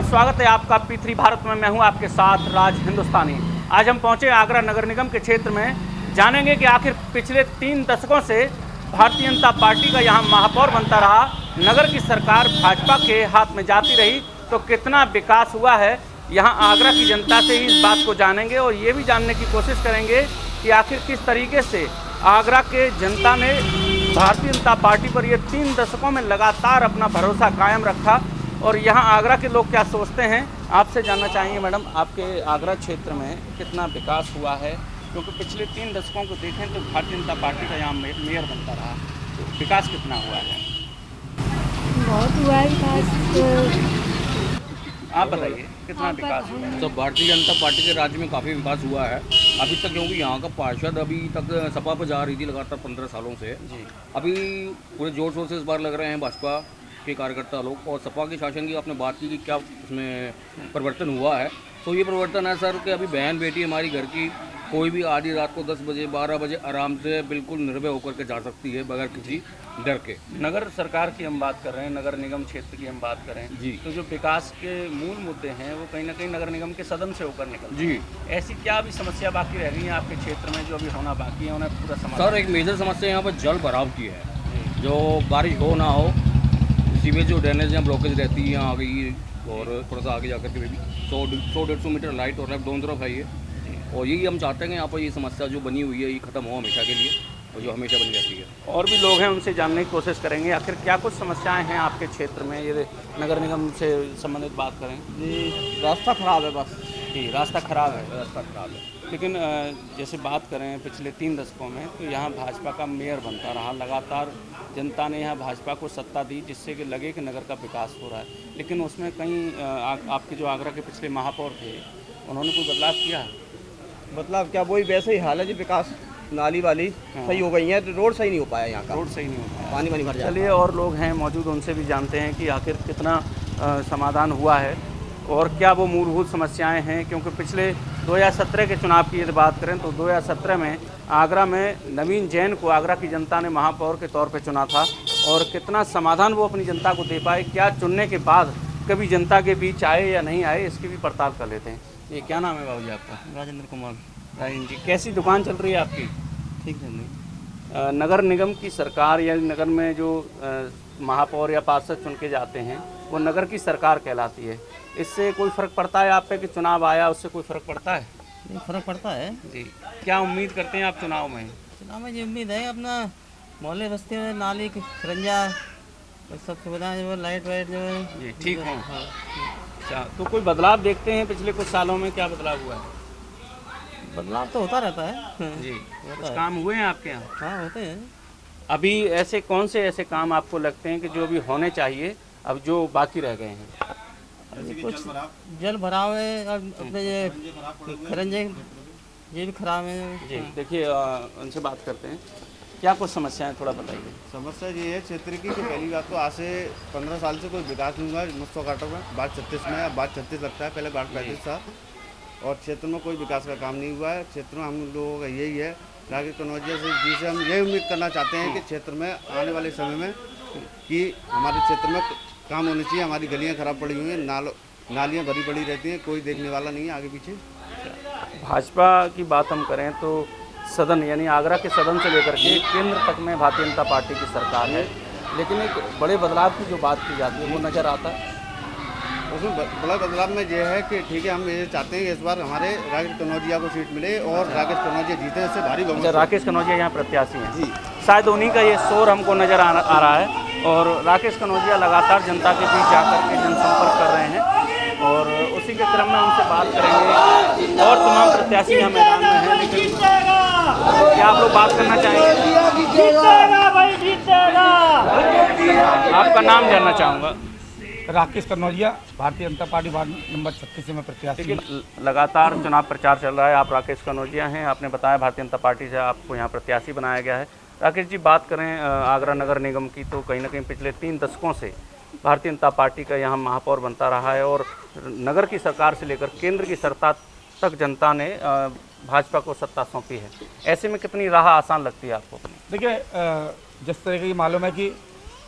स्वागत है आपका P3 भारत में। मैं हूं आपके साथ राज हिंदुस्तानी। आज हम पहुंचे आगरा नगर निगम के क्षेत्र में। जानेंगे कि आखिर पिछले 3 दशकों से भारतीय जनता पार्टी का यहां महापौर बनता रहा, नगर की सरकार भाजपा के हाथ में जाती रही तो कितना विकास हुआ है। यहां आगरा की जनता से ही इस बात को जानेंगे और ये भी जानने की कोशिश करेंगे कि आखिर किस तरीके से आगरा के जनता ने भारतीय जनता पार्टी पर ये 3 दशकों में लगातार अपना भरोसा कायम रखा और यहाँ आगरा के लोग क्या सोचते हैं, आपसे जानना चाहेंगे। मैडम, आपके आगरा क्षेत्र में कितना विकास हुआ है? क्योंकि पिछले 3 दशकों को देखें तो भारतीय जनता पार्टी का यहाँ मेयर बनता रहा, तो विकास कितना हुआ है? बहुत हुआ है विकास। आप बताइए कितना विकास हुआ है? तो भारतीय जनता पार्टी के राज्य में काफ़ी विकास हुआ है अभी तक, क्योंकि यहाँ का पार्षद अभी तक सपा पर जा रही थी लगातार 15 सालों से। जी। अभी पूरे जोर शोर से इस बार लग रहे हैं भाजपा के कार्यकर्ता लोग। और सपा के शासन की आपने बात की कि क्या उसमें परिवर्तन हुआ है, तो ये परिवर्तन है सर कि अभी बहन बेटी हमारी घर की कोई भी आधी रात को 10 बजे 12 बजे आराम से बिल्कुल निर्भय होकर के जा सकती है बगैर किसी डर के। नगर सरकार की हम बात कर रहे हैं, नगर निगम क्षेत्र की हम बात करें जी, तो जो विकास के मूल मुद्दे हैं वो कहीं ना कहीं नगर निगम के सदन से होकर निकलते जी। हैं। ऐसी क्या भी समस्या बाकी रह गई है आपके क्षेत्र में जो अभी होना बाकी है, उन्हें पूरा समाधान? सर, एक मेजर समस्या यहाँ पर जल भराव की है। जो बारिश हो ना हो, सीवेज जो ड्रेनेज यहाँ ब्लॉकेज रहती है यहाँ आ गई, और थोड़ा सा आगे जाकर के भी 100-150 मीटर राइट और लेफ्ट दोनों तरफ है ये। और यही हम चाहते हैं कि यहाँ पर ये समस्या जो बनी हुई है ये ख़त्म हो हमेशा के लिए, और जो हमेशा बनी रहती है। और भी लोग हैं, उनसे जानने की कोशिश करेंगे आखिर क्या कुछ समस्याएं हैं आपके क्षेत्र में। ये नगर निगम से संबंधित बात करें जी, रास्ता ख़राब है बस। जी, रास्ता ख़राब है। रास्ता खराब है। लेकिन जैसे बात करें पिछले 3 दशकों में तो यहाँ भाजपा का मेयर बनता रहा, लगातार जनता ने यहाँ भाजपा को सत्ता दी जिससे कि लगे कि नगर का विकास हो रहा है। लेकिन उसमें कहीं आपके जो आगरा के पिछले महापौर थे उन्होंने कोई बदलाव किया? मतलब क्या वही वैसे ही हाल है जी, विकास नाली वाली सही हो गई है, तो रोड सही नहीं हो पाया यहाँ का। रोड सही नहीं होता, पानी भर जाता है। चलिए, और लोग हैं मौजूद, उनसे भी जानते हैं कि आखिर कितना समाधान हुआ है और क्या वो मूलभूत समस्याएं हैं। क्योंकि पिछले 2017 के चुनाव की यदि बात करें तो 2017 में आगरा में नवीन जैन को आगरा की जनता ने महापौर के तौर पे चुना था और कितना समाधान वो अपनी जनता को दे पाए, क्या चुनने के बाद कभी जनता के बीच आए या नहीं आए, इसकी भी पड़ताल कर लेते हैं। ये क्या नाम है बाबूजी आपका? राजेंद्र कुमार। राजेंद्र जी, कैसी दुकान चल रही है आपकी? ठीक है। नगर निगम की सरकार या नगर में जो महापौर या पार्षद चुन के जाते हैं वो नगर की सरकार कहलाती है। इससे कोई फ़र्क पड़ता है आप पे कि चुनाव आया उससे कोई फ़र्क पड़ता है? नहीं, फर्क पड़ता है जी। क्या उम्मीद करते हैं आप चुनाव में? चुनाव में ये उम्मीद है अपना मोहल्ले बस्ती में नाली खरंजा सब सुविधाएं जो है, लाइट वाइट जो है जी ठीक है। हाँ। अच्छा, तो कोई बदलाव देखते हैं पिछले कुछ सालों में? क्या बदलाव हुआ है? बदलाव तो होता रहता है जी। होता कुछ है। काम हुए हैं आपके यहाँ? हाँ, होते हैं। अभी ऐसे कौन से ऐसे काम आपको लगते हैं कि जो अभी होने चाहिए अब जो बाकी रह गए हैं? कुछ जल भराव है और अपने ये खरंजे ये भी खराब है जी। देखिए, उनसे बात करते हैं, क्या कुछ समस्याएं थोड़ा बताइए। समस्या ये है क्षेत्र की कि पहली बात तो आज से 15 साल से कोई विकास नहीं हुआ है मुस्तफा घाटों में। बात 36 में, अब बात 36 लगता है, पहले बात 35 था। और क्षेत्र में कोई विकास का काम नहीं हुआ है। क्षेत्र में हम लोगों का यही है, राकेश कनौजिया से जी से हम यही उम्मीद करना चाहते हैं कि क्षेत्र में आने वाले समय में कि हमारे क्षेत्र में काम होने चाहिए। हमारी गलियाँ खराब पड़ी हुई हैं, नालियाँ भरी पड़ी रहती हैं, कोई देखने वाला नहीं है आगे पीछे। भाजपा की बात हम करें तो सदन यानी आगरा के सदन से लेकर के केंद्र तक में भारतीय जनता पार्टी की सरकार है, लेकिन एक बड़े बदलाव की जो बात की जाती है वो नज़र आता है। उसमें बड़ा बदलाव में ये है कि ठीक है, हम ये चाहते हैं कि इस बार हमारे राकेश कनौजिया को सीट मिले और राकेश कनौजिया जीते, इससे भारी बहुमत से। राकेश कनौजिया यहाँ प्रत्याशी हैं जी। शायद उन्हीं का ये शोर हमको नज़र आ रहा है और राकेश कनौजिया लगातार जनता के बीच जाकर के जनसंपर्क कर रहे हैं और उसी के क्रम में उनसे बात करेंगे। और तमाम प्रत्याशी यहाँ मैदान में हैं, लेकिन क्या आप लोग बात करना चाहेंगे? आपका नाम जानना चाहूँगा। Rakesh Kanaujia, Bharatiya Janata party ward number 36 से मैं प्रत्याशी हूँ। लेकिन लगातार चुनाव प्रचार चल रहा है, आप राकेश कनौजिया हैं, आपने बताया भारतीय जनता पार्टी से आपको यहाँ प्रत्याशी बनाया गया है। राकेश जी, बात करें आगरा नगर निगम की तो कहीं ना कहीं पिछले 3 दशकों से भारतीय जनता पार्टी का यहाँ महापौर बनता रहा है और नगर की सरकार से लेकर केंद्र की सरकार तक जनता ने भाजपा को सत्ता सौंपी है। ऐसे में कितनी राह आसान लगती है आपको? देखिए, जिस तरह की मालूम है कि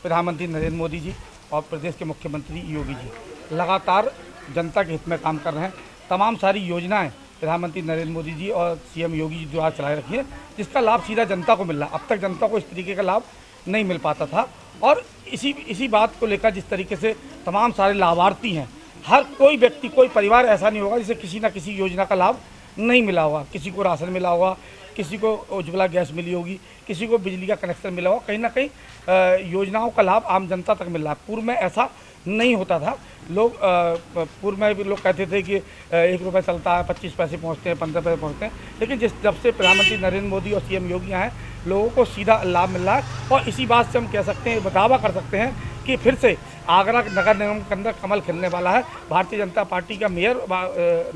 प्रधानमंत्री नरेंद्र मोदी जी और प्रदेश के मुख्यमंत्री योगी जी लगातार जनता के हित में काम कर रहे हैं। तमाम सारी योजनाएं प्रधानमंत्री नरेंद्र मोदी जी और सीएम योगी जी द्वारा चलाए रखी है, जिसका लाभ सीधा जनता को मिल रहा है। अब तक जनता को इस तरीके का लाभ नहीं मिल पाता था, और इसी बात को लेकर जिस तरीके से तमाम सारे लाभार्थी हैं, हर कोई व्यक्ति, कोई परिवार ऐसा नहीं होगा जिसे किसी न किसी योजना का लाभ नहीं मिला होगा। किसी को राशन मिला होगा, किसी को उज्ज्वला गैस मिली होगी, किसी को बिजली का कनेक्शन मिला होगा। कहीं ना कहीं योजनाओं का लाभ आम जनता तक मिल रहा है। पूर्व में ऐसा नहीं होता था। लोग पूर्व में भी लोग कहते थे कि 1 रुपये चलता है, 25 पैसे पहुँचते हैं, 15 पैसे पहुँचते हैं, लेकिन जब से प्रधानमंत्री नरेंद्र मोदी और सीएम योगी आए, लोगों को सीधा लाभ मिल रहा है। और इसी बात से हम कह सकते हैं, दावा कर सकते हैं कि फिर से आगरा नगर निगम के अंदर कमल खिलने वाला है। भारतीय जनता पार्टी का मेयर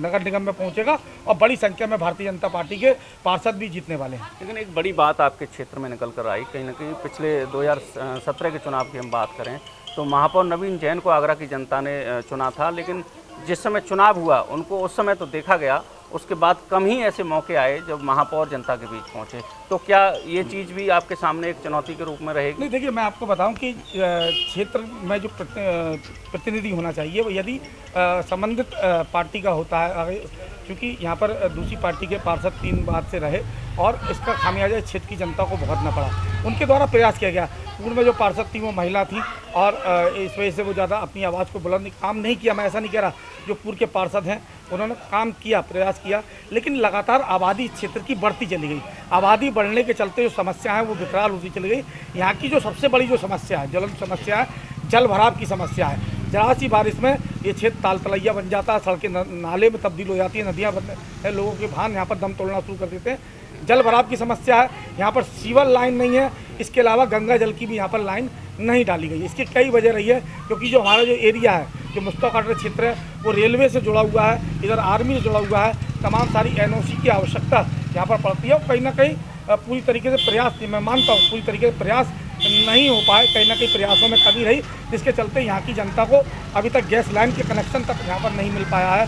नगर निगम में पहुंचेगा और बड़ी संख्या में भारतीय जनता पार्टी के पार्षद भी जीतने वाले हैं। लेकिन एक बड़ी बात आपके क्षेत्र में निकल कर आई, कहीं ना कहीं पिछले 2017 के चुनाव की हम बात करें तो महापौर नवीन जैन को आगरा की जनता ने चुना था, लेकिन जिस समय चुनाव हुआ उनको उस समय तो देखा गया, उसके बाद कम ही ऐसे मौके आए जब महापौर जनता के बीच पहुंचे। तो क्या ये चीज़ भी आपके सामने एक चुनौती के रूप में रहेगी? नहीं, देखिए, मैं आपको बताऊं कि क्षेत्र में जो प्रतिनिधि होना चाहिए वो यदि संबंधित पार्टी का होता है, क्योंकि यहाँ पर दूसरी पार्टी के पार्षद 3 बार से रहे और इसका खामियाजा क्षेत्र की जनता को भुगतना पड़ा। उनके द्वारा प्रयास किया गया। पूर्व में जो पार्षद थी वो महिला थी और इस वजह से वो ज़्यादा अपनी आवाज़ को बुलंद काम नहीं किया। मैं ऐसा नहीं कह रहा, जो पूर्व के पार्षद हैं उन्होंने काम किया, प्रयास किया, लेकिन लगातार आबादी क्षेत्र की बढ़ती चली गई। आबादी बढ़ने के चलते जो समस्या है वो विकराल होती चली गई। यहाँ की जो सबसे बड़ी जो समस्या है, ज्वलंत समस्या है, जल भराव की समस्या है। जरा सी बारिश में ये क्षेत्र ताल तलैया बन जाता है, सड़कें नाले में तब्दील हो जाती है, नदियाँ बनने, लोगों के वाहन यहाँ पर दम तोड़ना शुरू कर देते हैं। जल भराव की समस्या है, यहाँ पर सीवर लाइन नहीं है, इसके अलावा गंगा जल की भी यहाँ पर लाइन नहीं डाली गई। इसकी कई वजह रही है, क्योंकि जो हमारा जो एरिया है, जो मुस्तफानगर क्षेत्र है, वो रेलवे से जुड़ा हुआ है, इधर आर्मी से जुड़ा हुआ है। तमाम सारी एनओसी की आवश्यकता यहाँ पर पड़ती है और कहीं ना कहीं पूरी तरीके से प्रयास, मैं मानता हूँ पूरी तरीके से प्रयास नहीं हो पाए, कहीं ना कहीं प्रयासों में कमी रही, जिसके चलते यहाँ की जनता को अभी तक गैस लाइन के कनेक्शन तक यहाँ पर नहीं मिल पाया है,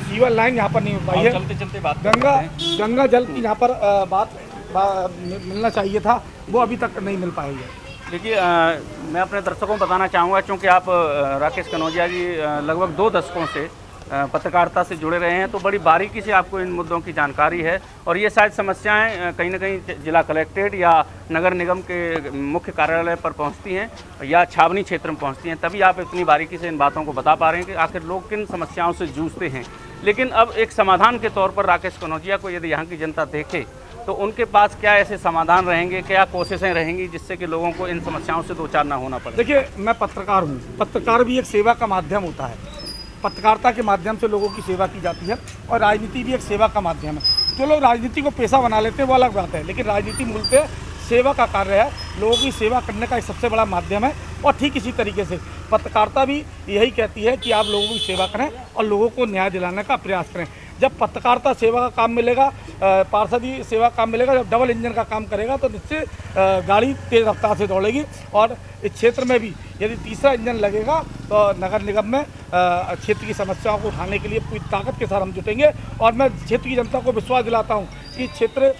सीवर लाइन यहाँ पर नहीं मिल पाई है। चलते चलते बात गंगा जल की यहाँ पर मिलना चाहिए था, वो अभी तक नहीं मिल पाई है। देखिए, मैं अपने दर्शकों को बताना चाहूँगा, क्योंकि आप राकेश कनौजिया जी लगभग 2 दशकों से पत्रकारिता से जुड़े रहे हैं, तो बड़ी बारीकी से आपको इन मुद्दों की जानकारी है और ये शायद समस्याएं कहीं ना कहीं जिला कलेक्ट्रेट या नगर निगम के मुख्य कार्यालय पर पहुंचती हैं या छावनी क्षेत्र में पहुंचती हैं, तभी आप इतनी बारीकी से इन बातों को बता पा रहे हैं कि आखिर लोग किन समस्याओं से जूझते हैं। लेकिन अब एक समाधान के तौर पर राकेश कनौजिया को यदि यहाँ की जनता देखे तो उनके पास क्या ऐसे समाधान रहेंगे, क्या कोशिशें रहेंगी जिससे कि लोगों को इन समस्याओं से दो चार ना होना पड़े? देखिए, मैं पत्रकार हूँ, पत्रकार भी एक सेवा का माध्यम होता है। पत्रकारिता के माध्यम से लोगों की सेवा की जाती है और राजनीति भी एक सेवा का माध्यम है। जो लोग राजनीति को पेशा बना लेते हैं वो अलग बात है, लेकिन राजनीति मूलतः सेवा का कार्य है, लोगों की सेवा करने का एक सबसे बड़ा माध्यम है। और ठीक इसी तरीके से पत्रकारिता भी यही कहती है कि आप लोगों की सेवा करें और लोगों को न्याय दिलाने का प्रयास करें। जब पत्रकारिता सेवा का काम मिलेगा, पार्षदी सेवा का काम मिलेगा, जब डबल इंजन का काम करेगा तो निश्चित गाड़ी तेज़ रफ्तार से दौड़ेगी। और इस क्षेत्र में भी यदि तीसरा इंजन लगेगा तो नगर निगम में क्षेत्र की समस्याओं को उठाने के लिए पूरी ताकत के साथ हम जुटेंगे। और मैं क्षेत्र की जनता को विश्वास दिलाता हूँ कि क्षेत्र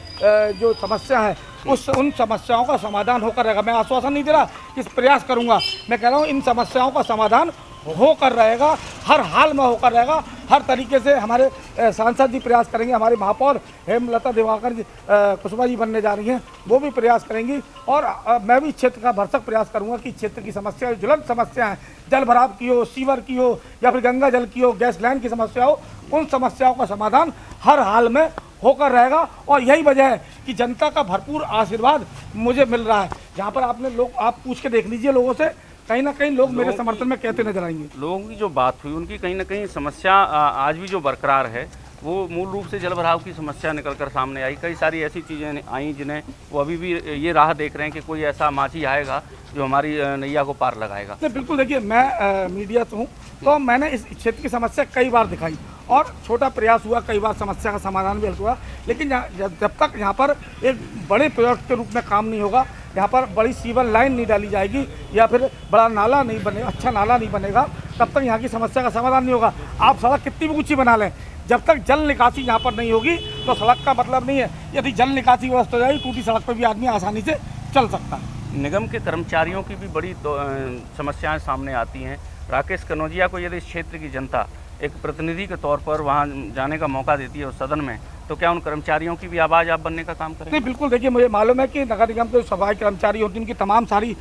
जो समस्या है उन समस्याओं का समाधान होकर रहेगा। मैं आश्वासन नहीं दे रहा कि प्रयास करूँगा, मैं कह रहा हूँ इन समस्याओं का समाधान होकर रहेगा, हर हाल में होकर रहेगा। हर तरीके से हमारे सांसद जी प्रयास करेंगे, हमारे महापौर हेमलता दिवाकर जी कुशवाहा जी बनने जा रही हैं, वो भी प्रयास करेंगी। और मैं भी क्षेत्र का भरसक प्रयास करूंगा कि क्षेत्र की समस्या, ज्वलंत समस्या है, जल भराव की हो, सीवर की हो या फिर गंगा जल की हो, गैस लाइन की समस्या हो, उन समस्याओं का समाधान हर हाल में होकर रहेगा। और यही वजह है कि जनता का भरपूर आशीर्वाद मुझे मिल रहा है। जहाँ पर आप पूछ के देख लीजिए लोगों से, कहीं ना कहीं लोग मेरे समर्थन में कहते नजर आएंगे। लोगों की जो बात हुई उनकी कहीं ना कहीं समस्या आज भी जो बरकरार है वो मूल रूप से जल भराव की समस्या निकल कर सामने आई। कई सारी ऐसी चीज़ें आई जिन्हें वो अभी भी ये राह देख रहे हैं कि कोई ऐसा माझी आएगा जो हमारी नैया को पार लगाएगा। नहीं, बिल्कुल। देखिए, मैं मीडिया से हूँ तो मैंने इस क्षेत्र की समस्या कई बार दिखाई और छोटा प्रयास हुआ, कई बार समस्या का समाधान भी हुआ, लेकिन जब तक यहाँ पर एक बड़े प्रोजेक्ट के रूप में काम नहीं होगा, यहाँ पर बड़ी सीवर लाइन नहीं डाली जाएगी या फिर बड़ा नाला नहीं बनेगा, अच्छा नाला नहीं बनेगा, तब तक यहाँ की समस्या का समाधान नहीं होगा। आप सड़क कितनी भी ऊँची बना लें, जब तक जल निकासी यहाँ पर नहीं होगी तो सड़क का मतलब नहीं है। यदि जल निकासी व्यवस्था हो जाएगी, टूटी सड़क पर भी आदमी आसानी से चल सकता है। निगम के कर्मचारियों की भी बड़ी समस्याएं सामने आती हैं। राकेश कनौजिया को यदि इस क्षेत्र की जनता एक प्रतिनिधि के तौर पर वहाँ जाने का मौका देती है उस सदन में, तो क्या उन कर्मचारियों की भी आवाज़ आप बनने का काम करेंगे? नहीं, बिल्कुल। देखिए, मुझे मालूम है कि नगर निगम के जो सफाई कर्मचारी होते हैं उनकी तमाम सारी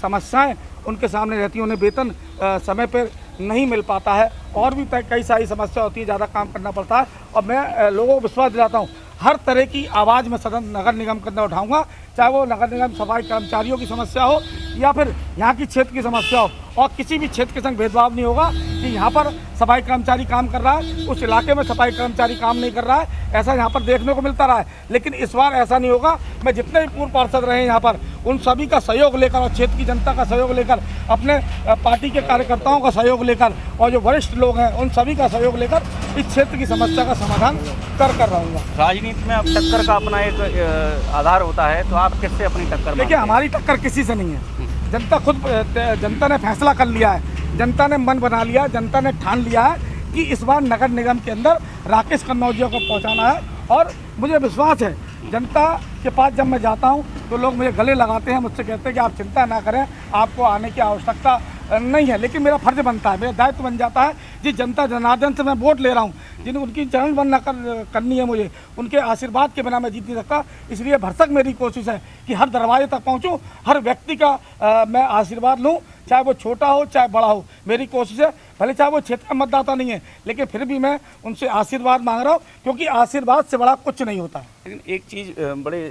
समस्याएं उनके सामने रहती हैं। उन्हें वेतन समय पर नहीं मिल पाता है और भी कई सारी समस्या होती है, ज़्यादा काम करना पड़ता है। और मैं लोगों को विश्वास दिलाता हूँ, हर तरह की आवाज़ मैं सदन नगर निगम के अंदर उठाऊँगा, चाहे वो नगर निगम सफाई कर्मचारियों की समस्या हो या फिर यहाँ की क्षेत्र की समस्या हो। और किसी भी क्षेत्र के संग भेदभाव नहीं होगा कि यहाँ पर सफाई कर्मचारी काम कर रहा है, उस इलाके में सफाई कर्मचारी काम नहीं कर रहा है, ऐसा यहाँ पर देखने को मिलता रहा है। लेकिन इस बार ऐसा नहीं होगा। मैं जितने भी पूर्व पार्षद रहे यहाँ पर, उन सभी का सहयोग लेकर और क्षेत्र की जनता का सहयोग लेकर, अपने पार्टी के कार्यकर्ताओं का सहयोग लेकर और जो वरिष्ठ लोग हैं उन सभी का सहयोग लेकर इस क्षेत्र की समस्या का समाधान कर रहूँगा। राजनीति में अब टक्कर का अपना एक आधार होता है, तो आप किससे अपनी टक्कर? देखिए, हमारी टक्कर किसी से नहीं है। जनता ने फैसला कर लिया है, जनता ने मन बना लिया, जनता ने ठान लिया है कि इस बार नगर निगम के अंदर राकेश कनौजिया को पहुंचाना है। और मुझे विश्वास है, जनता के पास जब मैं जाता हूं तो लोग मुझे गले लगाते हैं, मुझसे कहते हैं कि आप चिंता ना करें, आपको आने की आवश्यकता नहीं है। लेकिन मेरा फर्ज बनता है, मेरा दायित्व बन जाता है, जिस जनता जनार्दन से मैं वोट ले रहा हूँ, जिन्हें उनकी चरण वंदना करनी है, मुझे उनके आशीर्वाद के बिना मैं जीत नहीं सकता। इसलिए भरसक मेरी कोशिश है कि हर दरवाजे तक पहुँचूँ, हर व्यक्ति का मैं आशीर्वाद लूँ, चाहे वो छोटा हो चाहे बड़ा हो। मेरी कोशिश है, भले चाहे वो क्षेत्र का मतदाता नहीं है, लेकिन फिर भी मैं उनसे आशीर्वाद मांग रहा हूँ, क्योंकि आशीर्वाद से बड़ा कुछ नहीं होता है। लेकिन एक चीज़ बड़े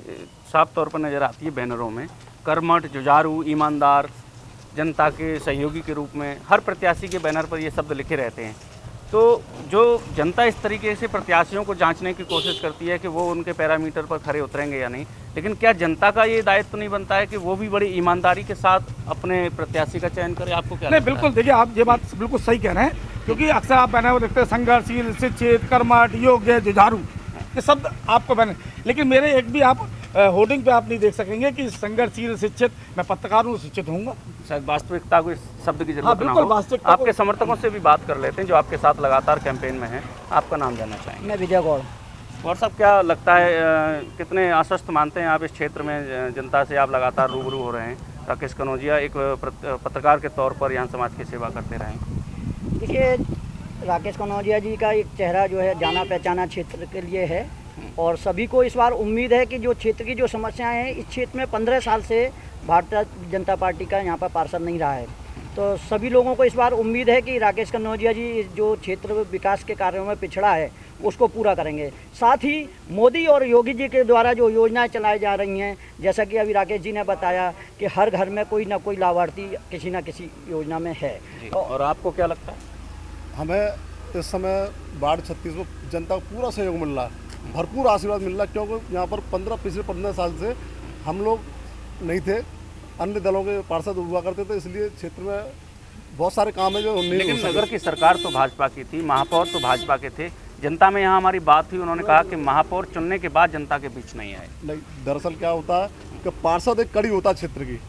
साफ तौर पर नज़र आती है बैनरों में, कर्मठ, जुझारू, ईमानदार, जनता के सहयोगी के रूप में हर प्रत्याशी के बैनर पर ये शब्द लिखे रहते हैं। तो जो जनता इस तरीके से प्रत्याशियों को जांचने की कोशिश करती है कि वो उनके पैरामीटर पर खरे उतरेंगे या नहीं, लेकिन क्या जनता का ये दायित्व नहीं बनता है कि वो भी बड़ी ईमानदारी के साथ अपने प्रत्याशी का चयन करे? आपको क्या? नहीं, बिल्कुल। देखिए, आप ये बात बिल्कुल सही कह रहे हैं, क्योंकि अक्सर आप बैनर में देखते हैं संघर्षशील, शिक्षित, कर्मठ, योग्य, जुझारू, ये शब्द आपको बैनर, लेकिन मेरे एक भी आप होर्डिंग पे आप नहीं देख सकेंगे कि संघर्षशील, शिक्षित। मैं पत्रकार हूँ, शिक्षित होऊंगा। शायद वास्तविकता को इस शब्द की जरूरत ना बिल्कुल, हो। वास्तविकता आपके समर्थकों से भी बात कर लेते हैं जो आपके साथ लगातार कैंपेन में हैं। आपका नाम जानना चाहेंगे? मैं विजय गौड़। और साहब, क्या लगता है, कितने आश्वस्त मानते हैं आप इस क्षेत्र में जनता से आप लगातार रूबरू हो रहे हैं? राकेश कनौजिया एक पत्रकार के तौर पर यहाँ समाज की सेवा करते रहे। देखिए, राकेश कनौजिया जी का एक चेहरा जो है जाना पहचाना क्षेत्र के लिए है, और सभी को इस बार उम्मीद है कि जो क्षेत्र की जो समस्याएं हैं, इस क्षेत्र में 15 साल से भारतीय जनता पार्टी का यहाँ पर पार्षद नहीं रहा है, तो सभी लोगों को इस बार उम्मीद है कि राकेश कनौजिया जी जो क्षेत्र विकास के कार्यों में पिछड़ा है उसको पूरा करेंगे। साथ ही मोदी और योगी जी के द्वारा जो योजनाएं चलाई जा रही हैं, जैसा कि अभी राकेश जी ने बताया कि हर घर में कोई ना कोई लाभार्थी किसी न किसी योजना में है। और आपको क्या लगता है? हमें इस समय वार्ड 36 में जनता को पूरा सहयोग मिल रहा है, भरपूर आशीर्वाद मिल रहा है, क्योंकि यहाँ पर पिछले 15 साल से हम लोग नहीं थे, अन्य दलों के पार्षद हुआ करते थे, इसलिए क्षेत्र में बहुत सारे काम है जो नहीं। लेकिन नगर की सरकार तो भाजपा की थी, महापौर तो भाजपा के थे, जनता में यहाँ हमारी बात हुई, उन्होंने कहा कि महापौर चुनने के बाद जनता के बीच नहीं आए। नहीं, दरअसल क्या होता है कि पार्षद एक कड़ी होता है क्षेत्र की,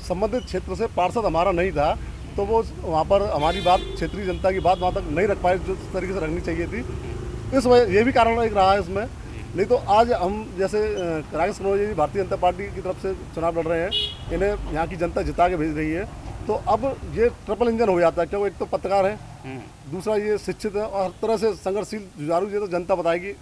संबंधित क्षेत्र से पार्षद हमारा नहीं था, तो वो वहाँ पर हमारी बात, क्षेत्रीय जनता की बात वहाँ तक नहीं रख पाए जो तरीके से रखनी चाहिए थी। इस वजह ये भी कारण एक रहा है इसमें। नहीं तो आज हम जैसे राकेश कनौजिया जी भारतीय जनता पार्टी की तरफ से चुनाव लड़ रहे हैं, इन्हें यहाँ की जनता जिता के भेज रही है, तो अब ये ट्रिपल इंजन हो जाता है, क्योंकि एक तो पत्रकार है, दूसरा ये शिक्षित है और हर तरह से संघर्षशील, जुझारू, ये तो जनता बताएगी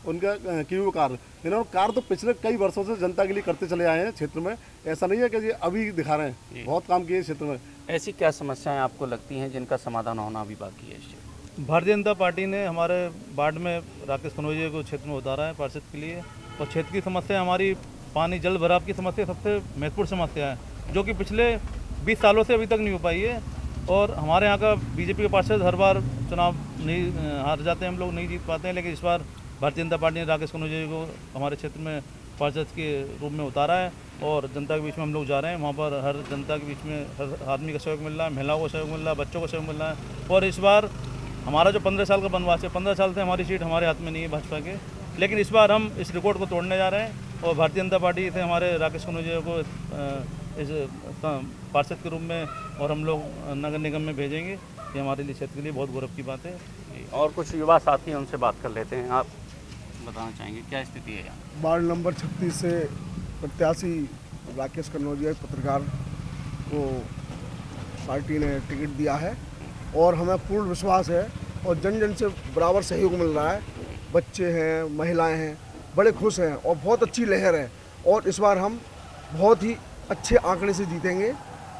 उनका किए हुए कार्य। इन्होंने कार्य तो पिछले कई वर्षों से जनता के लिए करते चले आए हैं क्षेत्र में, ऐसा नहीं है कि ये अभी दिखा रहे हैं, बहुत काम किए क्षेत्र में। ऐसी क्या समस्याएं आपको लगती हैं जिनका समाधान होना अभी बाकी है? भारतीय जनता पार्टी ने हमारे वार्ड में राकेश कनौजिया को क्षेत्र में उतारा है पार्षद के लिए, और क्षेत्र की समस्या हमारी पानी जल भराव की समस्या सबसे महत्वपूर्ण समस्या है, जो कि पिछले 20 सालों से अभी तक नहीं हो पाई है। और हमारे यहाँ का बीजेपी के पार्षद हर बार चुनाव नहीं हार जाते हैं, हम लोग नहीं जीत पाते हैं, लेकिन इस बार भारतीय जनता पार्टी ने राकेश कनौजिया को हमारे क्षेत्र में पार्षद के रूप में उतारा है, और जनता के बीच में हम लोग जा रहे हैं। वहाँ पर हर जनता के बीच में हर आदमी का सहयोग मिल रहा है, महिलाओं को सहयोग मिल रहा है, बच्चों को सहयोग मिल रहा है। और इस बार हमारा जो 15 साल का बनवास है, 15 साल से हमारी सीट हमारे हाथ में नहीं है भाजपा के, लेकिन इस बार हम इस रिकॉर्ड को तोड़ने जा रहे हैं, और भारतीय जनता पार्टी से हमारे राकेश कनौजिया को इस पार्षद के रूप में और हम लोग नगर निगम में भेजेंगे। ये हमारे लिए क्षेत्र के लिए बहुत गौरव की बात है। और कुछ युवा साथी हैं, उनसे बात कर लेते हैं। आप बताना चाहेंगे क्या स्थिति है यहाँ? वार्ड नंबर 36 से प्रत्याशी राकेश कनौजिया पत्रकार को पार्टी ने टिकट दिया है और हमें पूर्ण विश्वास है और जन जन से बराबर सहयोग मिल रहा है। बच्चे हैं, महिलाएं हैं, बड़े खुश हैं और बहुत अच्छी लहर है और इस बार हम बहुत ही अच्छे आंकड़े से जीतेंगे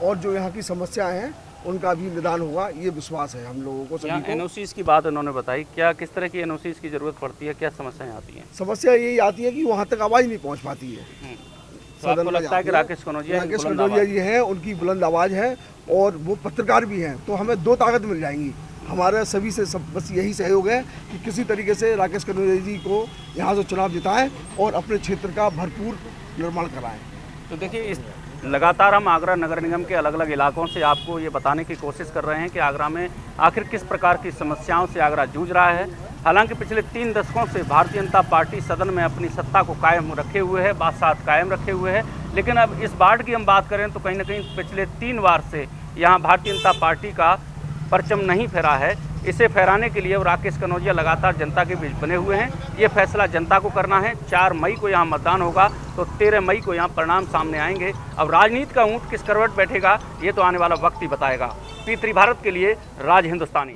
और जो यहाँ की समस्याएं हैं उनका भी निदान होगा, ये विश्वास है हम लोगों को सभी को। एनओसीज की बात उन्होंने बताई, क्या किस तरह की एनओसीज की जरूरत पड़ती है, क्या समस्याएं आती हैं? समस्या यही आती है कि वहाँ तक आवाज़ नहीं पहुँच पाती है। तो आपको लगता है कि राकेश कनौजिया जी हैं, उनकी बुलंद आवाज़ है और वो पत्रकार भी हैं, तो हमें दो ताकत मिल जाएंगी। हमारे सभी से सब बस यही सहयोग है कि किसी तरीके से राकेश कनौजिया जी को यहाँ से चुनाव जिताएं और अपने क्षेत्र का भरपूर निर्माण कराएं। तो देखिए, इस लगातार हम आगरा नगर निगम के अलग अलग इलाकों से आपको ये बताने की कोशिश कर रहे हैं कि आगरा में आखिर किस प्रकार की समस्याओं से आगरा जूझ रहा है। हालांकि पिछले 3 दशकों से भारतीय जनता पार्टी सदन में अपनी सत्ता को कायम रखे हुए है, बादशाह कायम रखे हुए है, लेकिन अब इस वार्ड की हम बात करें तो कहीं ना कहीं पिछले 3 बार से यहाँ भारतीय जनता पार्टी का परचम नहीं फहरा है। इसे फहराने के लिए राकेश कनौजिया लगातार जनता के बीच बने हुए हैं। ये फैसला जनता को करना है। 4 मई को यहाँ मतदान होगा तो 13 मई को यहाँ परिणाम सामने आएंगे। अब राजनीति का ऊँट किस करवट बैठेगा ये तो आने वाला वक्त ही बताएगा। P3 भारत के लिए राज हिंदुस्तानी।